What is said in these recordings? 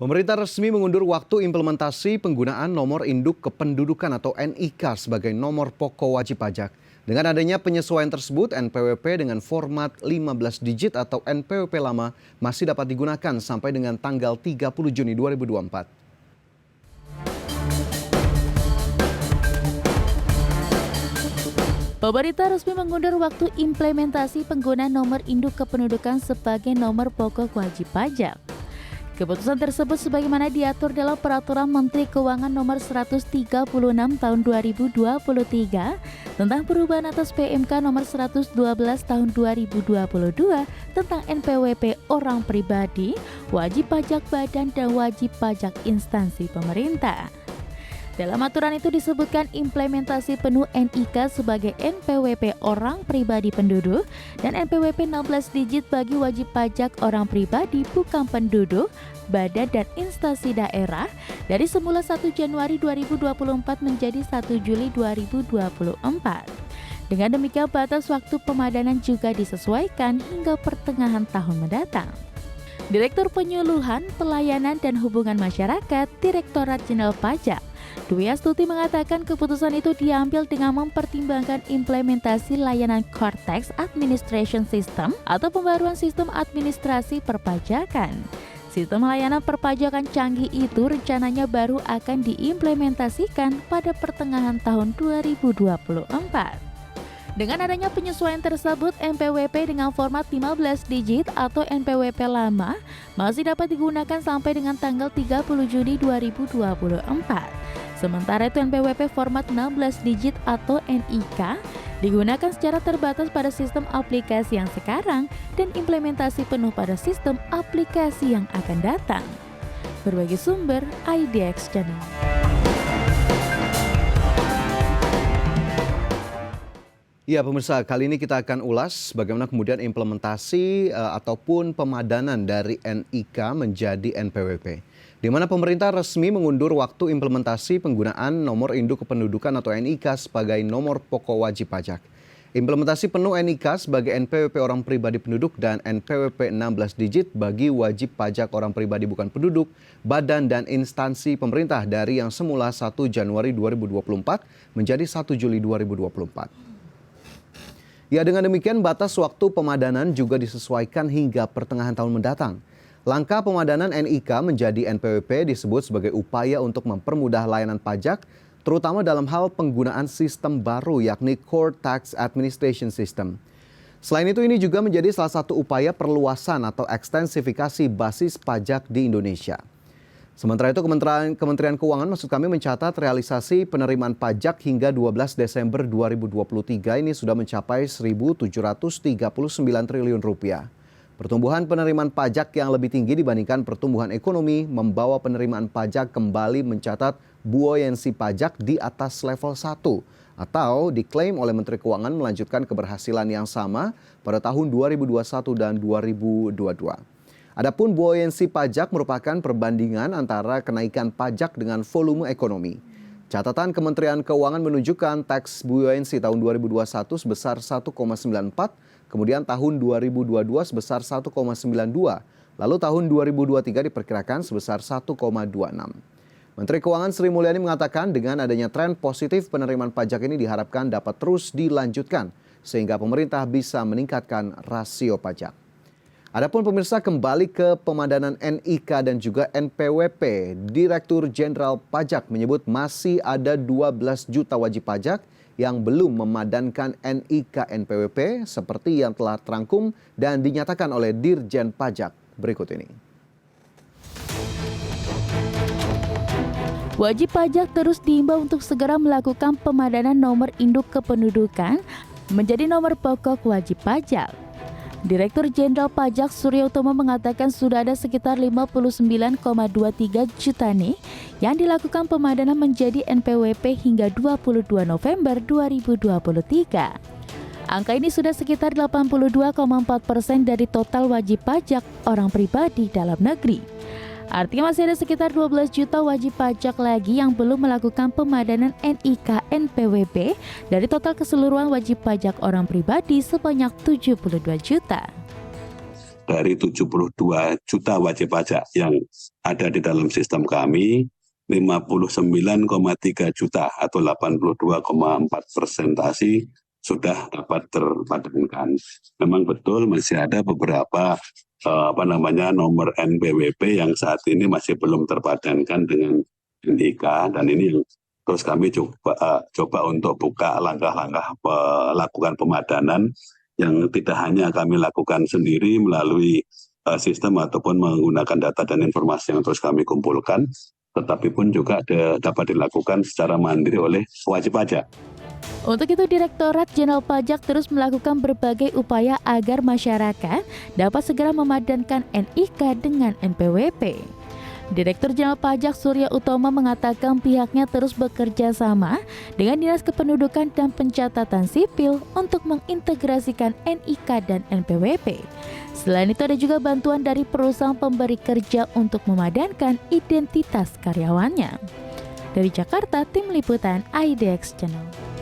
Pemerintah resmi mengundur waktu implementasi penggunaan nomor induk kependudukan atau NIK sebagai nomor pokok wajib pajak. Dengan adanya penyesuaian tersebut, NPWP dengan format 15 digit atau NPWP lama masih dapat digunakan sampai dengan tanggal 30 Juni 2024. Pemerintah resmi mengundur waktu implementasi penggunaan nomor induk kependudukan sebagai nomor pokok wajib pajak. Keputusan tersebut sebagaimana diatur dalam Peraturan Menteri Keuangan Nomor 136 Tahun 2023 tentang perubahan atas PMK Nomor 112 Tahun 2022 tentang NPWP orang pribadi, wajib pajak badan dan wajib pajak instansi pemerintah. Dalam aturan itu disebutkan implementasi penuh NIK sebagai NPWP orang pribadi penduduk dan NPWP 16 digit bagi wajib pajak orang pribadi bukan penduduk, badan dan instansi daerah dari semula 1 Januari 2024 menjadi 1 Juli 2024. Dengan demikian batas waktu pemadanan juga disesuaikan hingga pertengahan tahun mendatang. Direktur Penyuluhan, Pelayanan dan Hubungan Masyarakat, Direktorat Jenderal Pajak, Dwi Astuti mengatakan keputusan itu diambil dengan mempertimbangkan implementasi layanan Cortex Administration System atau pembaruan sistem administrasi perpajakan. Sistem layanan perpajakan canggih itu rencananya baru akan diimplementasikan pada pertengahan tahun 2024. Dengan adanya penyesuaian tersebut, NPWP dengan format 15 digit atau NPWP lama masih dapat digunakan sampai dengan tanggal 30 Juni 2024. Sementara itu NPWP format 16 digit atau NIK digunakan secara terbatas pada sistem aplikasi yang sekarang dan implementasi penuh pada sistem aplikasi yang akan datang. Berbagai sumber IDX Channel. Ya pemirsa, kali ini kita akan ulas bagaimana kemudian implementasi ataupun pemadanan dari NIK menjadi NPWP. Di mana pemerintah resmi mengundur waktu implementasi penggunaan nomor induk kependudukan atau NIK sebagai nomor pokok wajib pajak. Implementasi penuh NIK sebagai NPWP orang pribadi penduduk dan NPWP 16 digit bagi wajib pajak orang pribadi bukan penduduk, badan dan instansi pemerintah dari yang semula 1 Januari 2024 menjadi 1 Juli 2024. Ya, dengan demikian batas waktu pemadanan juga disesuaikan hingga pertengahan tahun mendatang. Langkah pemadanan NIK menjadi NPWP disebut sebagai upaya untuk mempermudah layanan pajak, terutama dalam hal penggunaan sistem baru yakni Core Tax Administration System. Selain itu ini juga menjadi salah satu upaya perluasan atau ekstensifikasi basis pajak di Indonesia. Sementara itu Kementerian Keuangan mencatat realisasi penerimaan pajak hingga 12 Desember 2023 ini sudah mencapai 1.739 triliun rupiah. Pertumbuhan penerimaan pajak yang lebih tinggi dibandingkan pertumbuhan ekonomi membawa penerimaan pajak kembali mencatat buoyancy pajak di atas level 1 atau diklaim oleh Menteri Keuangan melanjutkan keberhasilan yang sama pada tahun 2021 dan 2022. Adapun buoyancy pajak merupakan perbandingan antara kenaikan pajak dengan volume ekonomi. Catatan Kementerian Keuangan menunjukkan tax buoyancy tahun 2021 sebesar 1,94, kemudian tahun 2022 sebesar 1,92, lalu tahun 2023 diperkirakan sebesar 1,26. Menteri Keuangan Sri Mulyani mengatakan dengan adanya tren positif penerimaan pajak ini diharapkan dapat terus dilanjutkan sehingga pemerintah bisa meningkatkan rasio pajak. Adapun pemirsa, kembali ke pemadanan NIK dan juga NPWP, Direktur Jenderal Pajak menyebut masih ada 12 juta wajib pajak yang belum memadankan NIK NPWP seperti yang telah terangkum dan dinyatakan oleh Dirjen Pajak berikut ini. Wajib pajak terus diimbau untuk segera melakukan pemadanan nomor induk kependudukan menjadi nomor pokok wajib pajak. Direktur Jenderal Pajak Surya Utomo mengatakan sudah ada sekitar 59,23 juta nih yang dilakukan pemadanan menjadi NPWP hingga 22 November 2023. Angka ini sudah sekitar 82,4% dari total wajib pajak orang pribadi dalam negeri. Artinya masih ada sekitar 12 juta wajib pajak lagi yang belum melakukan pemadanan NIK NPWP dari total keseluruhan wajib pajak orang pribadi sebanyak 72 juta. dari 72 juta wajib pajak yang ada di dalam sistem kami, 59,3 juta atau 82,4% sudah dapat terpadankan. Memang betul masih ada beberapa nomor NPWP yang saat ini masih belum terpadankan dengan NIK, dan ini yang terus kami coba untuk buka langkah-langkah melakukan pemadanan yang tidak hanya kami lakukan sendiri melalui sistem ataupun menggunakan data dan informasi yang terus kami kumpulkan, tetapi pun juga dapat dilakukan secara mandiri oleh wajib pajak. Untuk itu, Direktorat Jenderal Pajak terus melakukan berbagai upaya agar masyarakat dapat segera memadankan NIK dengan NPWP. Direktur Jenderal Pajak Surya Utomo mengatakan pihaknya terus bekerja sama dengan Dinas Kependudukan dan Pencatatan Sipil untuk mengintegrasikan NIK dan NPWP. Selain itu, ada juga bantuan dari perusahaan pemberi kerja untuk memadankan identitas karyawannya. Dari Jakarta, Tim Liputan IDX Channel.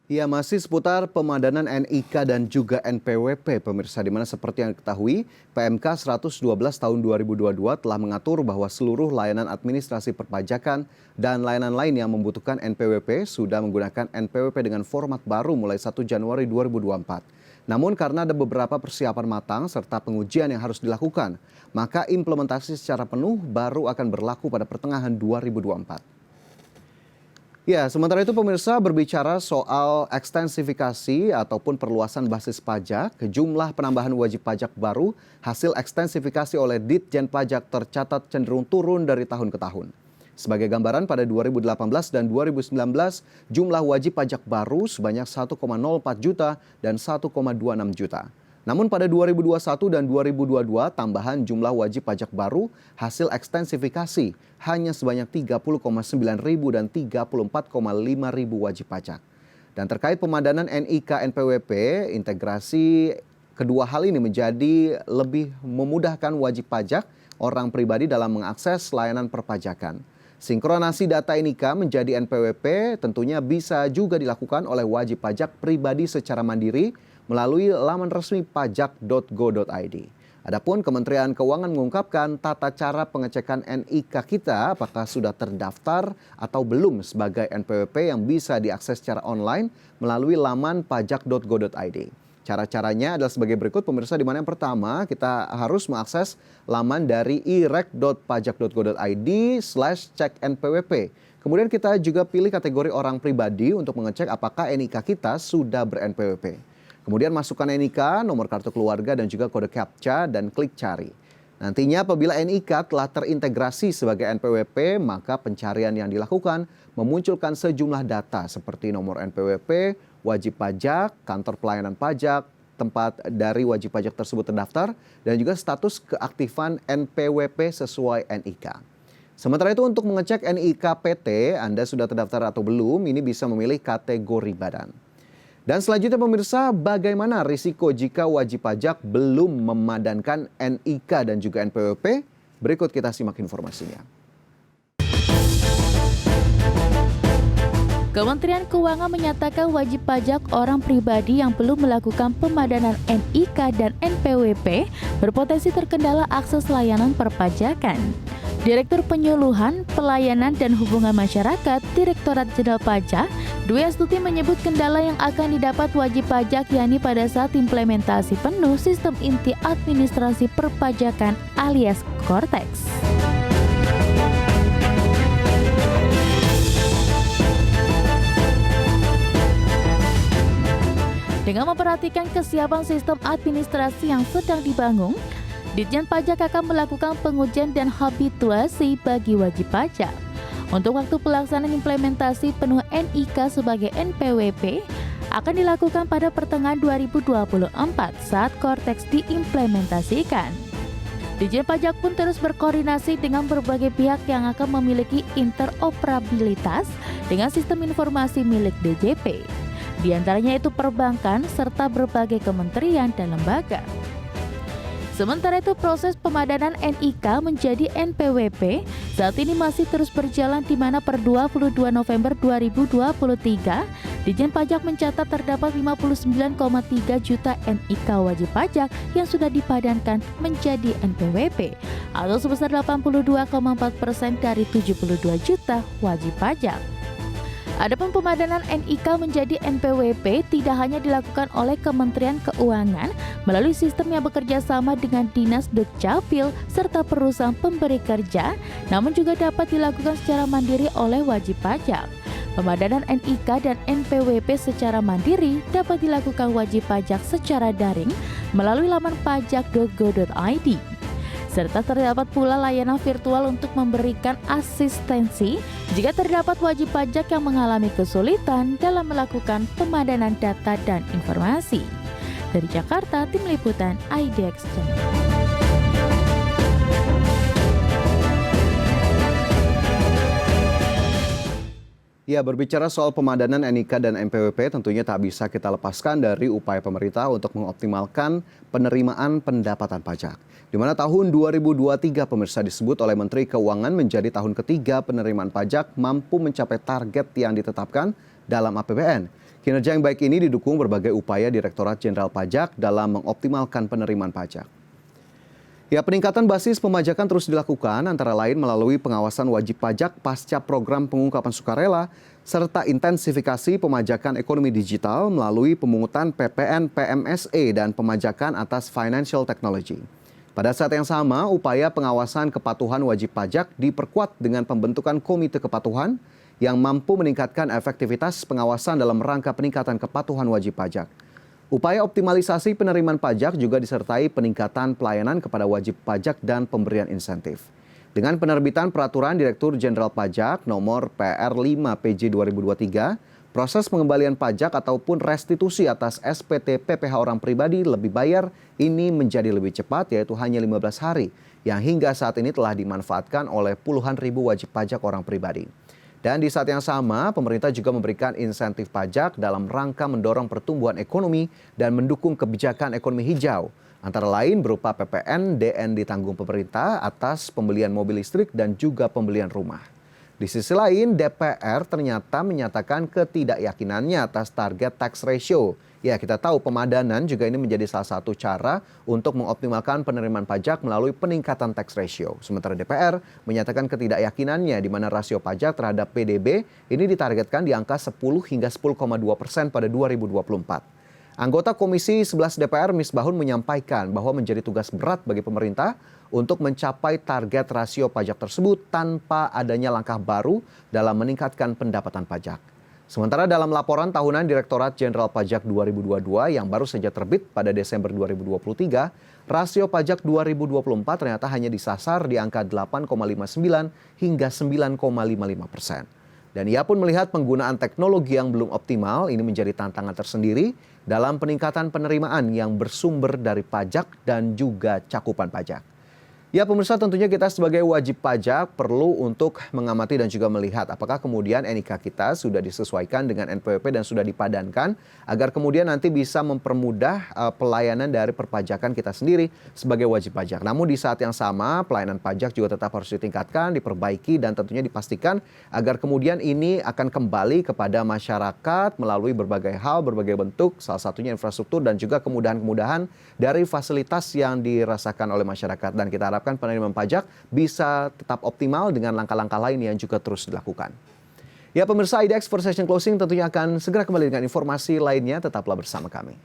Ya, masih seputar pemadanan NIK dan juga NPWP, pemirsa, di mana seperti yang diketahui, PMK 112 tahun 2022 telah mengatur bahwa seluruh layanan administrasi perpajakan dan layanan lain yang membutuhkan NPWP sudah menggunakan NPWP dengan format baru mulai 1 Januari 2024. Namun karena ada beberapa persiapan matang serta pengujian yang harus dilakukan, maka implementasi secara penuh baru akan berlaku pada pertengahan 2024. Ya, sementara itu pemirsa, berbicara soal ekstensifikasi ataupun perluasan basis pajak, jumlah penambahan wajib pajak baru hasil ekstensifikasi oleh Ditjen Pajak tercatat cenderung turun dari tahun ke tahun. Sebagai gambaran, pada 2018 dan 2019 jumlah wajib pajak baru sebanyak 1,04 juta dan 1,26 juta. Namun pada 2021 dan 2022 tambahan jumlah wajib pajak baru hasil ekstensifikasi hanya sebanyak 30,9 ribu dan 34,5 ribu wajib pajak. Dan terkait pemadanan NIK NPWP, integrasi kedua hal ini menjadi lebih memudahkan wajib pajak orang pribadi dalam mengakses layanan perpajakan. Sinkronasi data NIK menjadi NPWP tentunya bisa juga dilakukan oleh wajib pajak pribadi secara mandiri melalui laman resmi pajak.go.id. Adapun Kementerian Keuangan mengungkapkan tata cara pengecekan NIK kita apakah sudah terdaftar atau belum sebagai NPWP yang bisa diakses secara online melalui laman pajak.go.id. Cara-caranya adalah sebagai berikut, pemirsa, di mana yang pertama kita harus mengakses laman dari irek.pajak.go.id/cek-npwp. Kemudian kita juga pilih kategori orang pribadi untuk mengecek apakah NIK kita sudah ber-NPWP. Kemudian masukkan NIK, nomor kartu keluarga dan juga kode CAPTCHA dan klik cari. Nantinya apabila NIK telah terintegrasi sebagai NPWP, maka pencarian yang dilakukan memunculkan sejumlah data seperti nomor NPWP, wajib pajak, kantor pelayanan pajak, tempat dari wajib pajak tersebut terdaftar, dan juga status keaktifan NPWP sesuai NIK. Sementara itu untuk mengecek NIK PT, Anda sudah terdaftar atau belum, ini bisa memilih kategori badan. Dan selanjutnya pemirsa, bagaimana risiko jika wajib pajak belum memadankan NIK dan juga NPWP? Berikut kita simak informasinya. Kementerian Keuangan menyatakan wajib pajak orang pribadi yang belum melakukan pemadanan NIK dan NPWP berpotensi terkendala akses layanan perpajakan. Direktur Penyuluhan, Pelayanan dan Hubungan Masyarakat, Direktorat Jenderal Pajak, Dwi Astuti menyebut kendala yang akan didapat wajib pajak yakni pada saat implementasi penuh sistem inti administrasi perpajakan alias Cortex. Dengan memperhatikan kesiapan sistem administrasi yang sedang dibangun, Ditjen Pajak akan melakukan pengujian dan habituasi bagi wajib pajak. Untuk waktu pelaksanaan implementasi penuh NIK sebagai NPWP akan dilakukan pada pertengahan 2024 saat Cortex diimplementasikan. Ditjen Pajak pun terus berkoordinasi dengan berbagai pihak yang akan memiliki interoperabilitas dengan sistem informasi milik DJP. Di antaranya itu perbankan serta berbagai kementerian dan lembaga. Sementara itu proses pemadanan NIK menjadi NPWP saat ini masih terus berjalan di mana per 22 November 2023 Ditjen Pajak mencatat terdapat 59,3 juta NIK wajib pajak yang sudah dipadankan menjadi NPWP atau sebesar 82,4% dari 72 juta wajib pajak. Adapun pemadanan NIK menjadi NPWP tidak hanya dilakukan oleh Kementerian Keuangan melalui sistem yang bekerja sama dengan Dinas Dukcapil serta perusahaan pemberi kerja, namun juga dapat dilakukan secara mandiri oleh wajib pajak. Pemadanan NIK dan NPWP secara mandiri dapat dilakukan wajib pajak secara daring melalui laman pajak.go.id. Serta terdapat pula layanan virtual untuk memberikan asistensi jika terdapat wajib pajak yang mengalami kesulitan dalam melakukan pemadanan data dan informasi. Dari Jakarta, Tim Liputan IDX Channel. Ya, berbicara soal pemadanan NIK dan NPWP tentunya tak bisa kita lepaskan dari upaya pemerintah untuk mengoptimalkan penerimaan pendapatan pajak. Di mana tahun 2023 pemirsa disebut oleh Menteri Keuangan menjadi tahun ketiga penerimaan pajak mampu mencapai target yang ditetapkan dalam APBN. Kinerja yang baik ini didukung berbagai upaya Direktorat Jenderal Pajak dalam mengoptimalkan penerimaan pajak. Ya, peningkatan basis pemajakan terus dilakukan antara lain melalui pengawasan wajib pajak pasca program pengungkapan sukarela serta intensifikasi pemajakan ekonomi digital melalui pemungutan PPN PMSE dan pemajakan atas financial technology. Pada saat yang sama, upaya pengawasan kepatuhan wajib pajak diperkuat dengan pembentukan komite kepatuhan yang mampu meningkatkan efektivitas pengawasan dalam rangka peningkatan kepatuhan wajib pajak. Upaya optimalisasi penerimaan pajak juga disertai peningkatan pelayanan kepada wajib pajak dan pemberian insentif. Dengan penerbitan Peraturan Direktur Jenderal Pajak Nomor PR5 PJ 2023, proses pengembalian pajak ataupun restitusi atas SPT PPh orang pribadi lebih bayar ini menjadi lebih cepat, yaitu hanya 15 hari, yang hingga saat ini telah dimanfaatkan oleh puluhan ribu wajib pajak orang pribadi. Dan di saat yang sama, pemerintah juga memberikan insentif pajak dalam rangka mendorong pertumbuhan ekonomi dan mendukung kebijakan ekonomi hijau. Antara lain berupa PPN DN ditanggung pemerintah atas pembelian mobil listrik dan juga pembelian rumah. Di sisi lain, DPR ternyata menyatakan ketidakyakinannya atas target tax ratio. Ya, kita tahu pemadanan juga ini menjadi salah satu cara untuk mengoptimalkan penerimaan pajak melalui peningkatan tax ratio. Sementara DPR menyatakan ketidakyakinannya di mana rasio pajak terhadap PDB ini ditargetkan di angka 10 hingga 10,2% pada 2024. Anggota Komisi 11 DPR Misbahun menyampaikan bahwa menjadi tugas berat bagi pemerintah untuk mencapai target rasio pajak tersebut tanpa adanya langkah baru dalam meningkatkan pendapatan pajak. Sementara dalam laporan tahunan Direktorat Jenderal Pajak 2022 yang baru saja terbit pada Desember 2023, rasio pajak 2024 ternyata hanya disasar di angka 8,59 hingga 9,55%. Dan ia pun melihat penggunaan teknologi yang belum optimal ini menjadi tantangan tersendiri dalam peningkatan penerimaan yang bersumber dari pajak dan juga cakupan pajak. Ya pemirsa, tentunya kita sebagai wajib pajak perlu untuk mengamati dan juga melihat apakah kemudian NIK kita sudah disesuaikan dengan NPWP dan sudah dipadankan agar kemudian nanti bisa mempermudah pelayanan dari perpajakan kita sendiri sebagai wajib pajak. Namun di saat yang sama pelayanan pajak juga tetap harus ditingkatkan, diperbaiki dan tentunya dipastikan agar kemudian ini akan kembali kepada masyarakat melalui berbagai hal, berbagai bentuk, salah satunya infrastruktur dan juga kemudahan-kemudahan dari fasilitas yang dirasakan oleh masyarakat. Dan kita harapkan penerimaan pajak bisa tetap optimal dengan langkah-langkah lain yang juga terus dilakukan. Ya pemirsa, IDX for Session Closing tentunya akan segera kembali dengan informasi lainnya, tetaplah bersama kami.